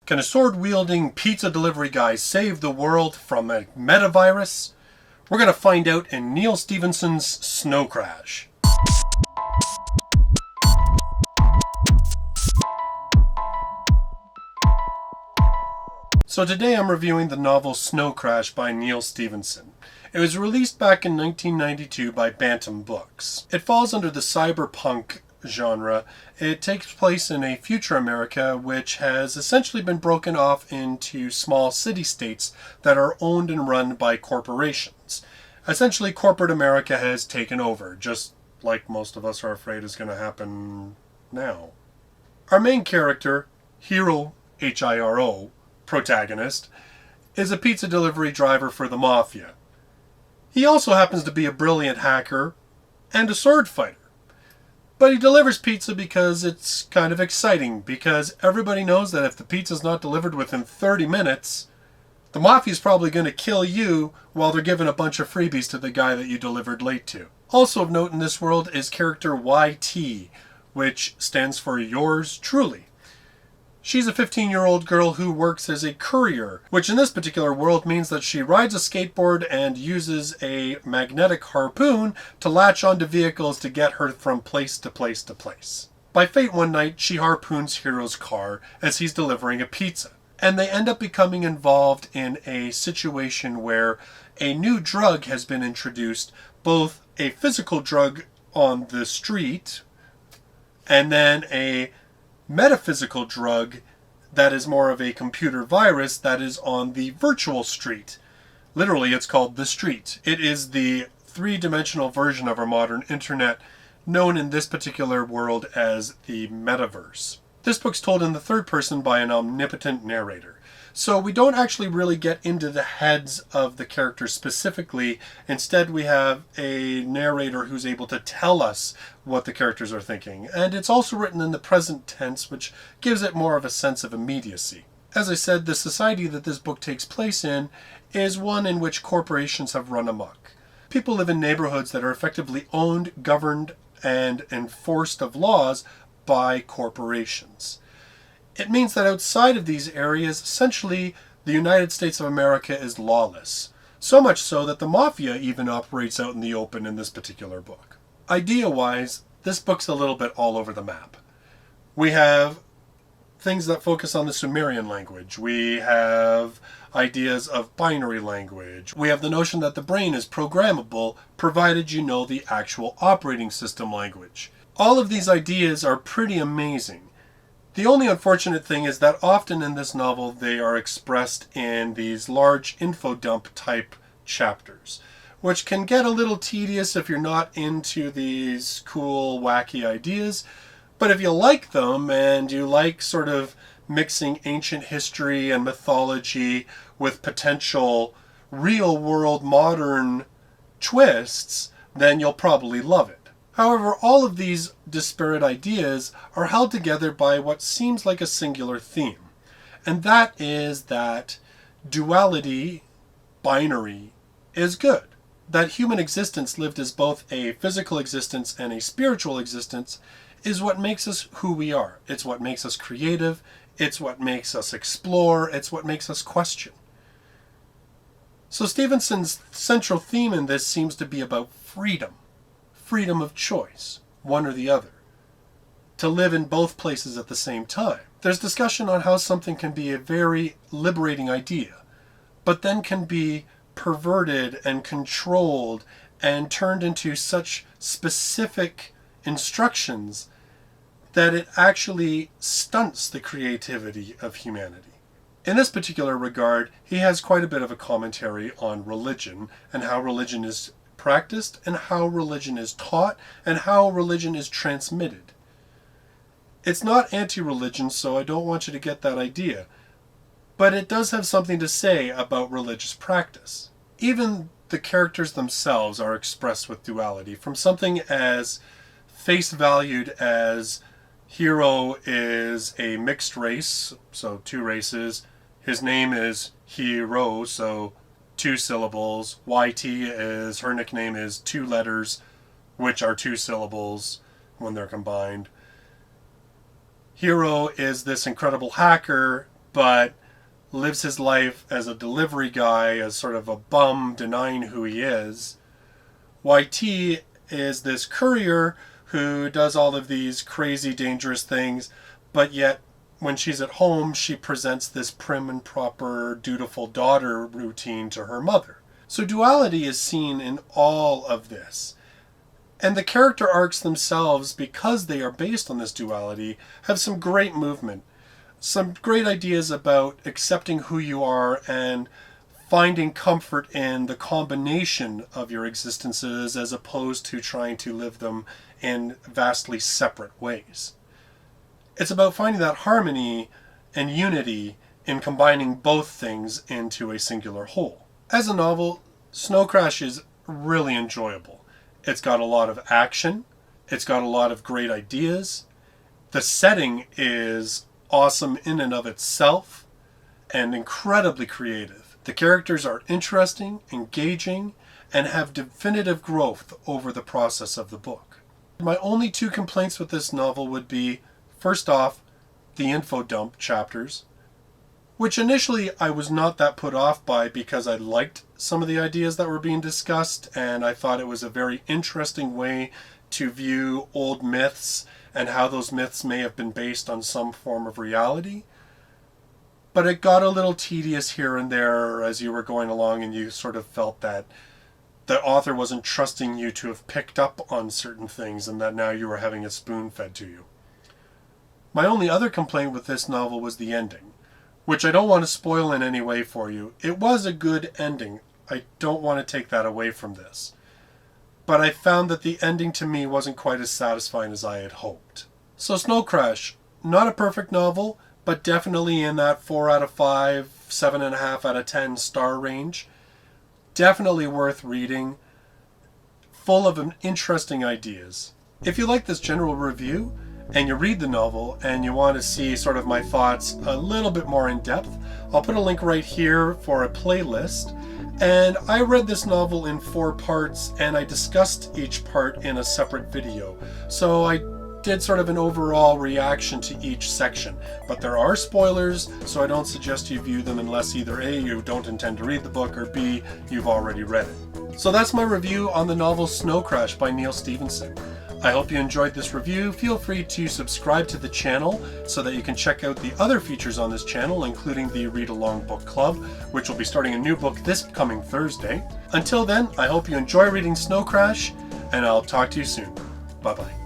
Can a sword-wielding pizza delivery guy save the world from a metavirus? We're going to find out in Neal Stephenson's Snow Crash. So today I'm reviewing the novel Snow Crash by Neal Stephenson. It was released back in 1992 by Bantam Books. It falls under the cyberpunk genre. It takes place in a future America which has essentially been broken off into small city-states that are owned and run by corporations. Essentially, corporate America has taken over, just like most of us are afraid is going to happen now. Our main character, Hiro, H-I-R-O, protagonist, is a pizza delivery driver for the Mafia. He also happens to be a brilliant hacker and a sword fighter. But he delivers pizza because it's kind of exciting, because everybody knows that if the pizza's not delivered within 30 minutes, the Mafia's probably going to kill you while they're giving a bunch of freebies to the guy that you delivered late to. Also of note in this world is character YT, which stands for Yours Truly. She's a 15-year-old girl who works as a courier, which in this particular world means that she rides a skateboard and uses a magnetic harpoon to latch onto vehicles to get her from place to place to place. By fate one night, she harpoons Hiro's car as he's delivering a pizza, and they end up becoming involved in a situation where a new drug has been introduced, both a physical drug on the street and then a metaphysical drug that is more of a computer virus that is on the virtual street. Literally, it's called The Street. It is the three-dimensional version of our modern internet, known in this particular world as the metaverse. This book's told in the third person by an omnipotent narrator. So we don't actually really get into the heads of the characters specifically. Instead, we have a narrator who's able to tell us what the characters are thinking. And it's also written in the present tense, which gives it more of a sense of immediacy. As I said, the society that this book takes place in is one in which corporations have run amok. People live in neighborhoods that are effectively owned, governed, and enforced of laws by corporations. It means that outside of these areas, essentially, the United States of America is lawless. So much so that the Mafia even operates out in the open in this particular book. Idea-wise, this book's a little bit all over the map. We have things that focus on the Sumerian language. We have ideas of binary language. We have the notion that the brain is programmable, provided you know the actual operating system language. All of these ideas are pretty amazing. The only unfortunate thing is that often in this novel they are expressed in these large info dump type chapters, which can get a little tedious if you're not into these cool, wacky ideas. But if you like them and you like sort of mixing ancient history and mythology with potential real-world modern twists, then you'll probably love it. However, all of these disparate ideas are held together by what seems like a singular theme, and that is that duality, binary, is good. That human existence lived as both a physical existence and a spiritual existence is what makes us who we are. It's what makes us creative, it's what makes us explore, it's what makes us question. So Stevenson's central theme in this seems to be about freedom. Freedom of choice, one or the other. To live in both places at the same time. There's discussion on how something can be a very liberating idea, but then can be perverted and controlled and turned into such specific instructions that it actually stunts the creativity of humanity. In this particular regard, he has quite a bit of a commentary on religion and how religion is practiced and how religion is taught and how religion is transmitted. It's not anti-religion, so I don't want you to get that idea, but it does have something to say about religious practice. Even the characters themselves are expressed with duality, from something as face valued as Hiro is a mixed race, so two races. His name is Hiro, so 2 syllables. YT is, her nickname is 2 letters, which are 2 syllables when they're combined. Hiro is this incredible hacker, but lives his life as a delivery guy, as sort of a bum, denying who he is. YT is this courier who does all of these crazy, dangerous things, but yet when she's at home, she presents this prim and proper, dutiful daughter routine to her mother. So duality is seen in all of this. And the character arcs themselves, because they are based on this duality, have some great movement. Some great ideas about accepting who you are and finding comfort in the combination of your existences as opposed to trying to live them in vastly separate ways. It's about finding that harmony and unity in combining both things into a singular whole. As a novel, Snow Crash is really enjoyable. It's got a lot of action. It's got a lot of great ideas. The setting is awesome in and of itself and incredibly creative. The characters are interesting, engaging, and have definitive growth over the process of the book. My only two complaints with this novel would be, first off, the info dump chapters, which initially I was not that put off by because I liked some of the ideas that were being discussed, and I thought it was a very interesting way to view old myths and how those myths may have been based on some form of reality. But it got a little tedious here and there as you were going along, and you sort of felt that the author wasn't trusting you to have picked up on certain things and that now you were having it spoon-fed to you. My only other complaint with this novel was the ending, which I don't want to spoil in any way for you. It was a good ending. I don't want to take that away from this. But I found that the ending to me wasn't quite as satisfying as I had hoped. So Snow Crash, not a perfect novel, but definitely in that 4 out of 5, 7.5 out of 10 star range. Definitely worth reading. Full of interesting ideas. If you like this general review, and you read the novel and you want to see sort of my thoughts a little bit more in depth, I'll put a link right here for a playlist. And I read this novel in 4 parts, and I discussed each part in a separate video. So I did sort of an overall reaction to each section. But there are spoilers, so I don't suggest you view them unless either A, you don't intend to read the book, or B, you've already read it. So that's my review on the novel Snow Crash by Neal Stephenson. I hope you enjoyed this review. Feel free to subscribe to the channel so that you can check out the other features on this channel, including the Read Along Book Club, which will be starting a new book this coming Thursday. Until then, I hope you enjoy reading Snow Crash, and I'll talk to you soon. Bye-bye.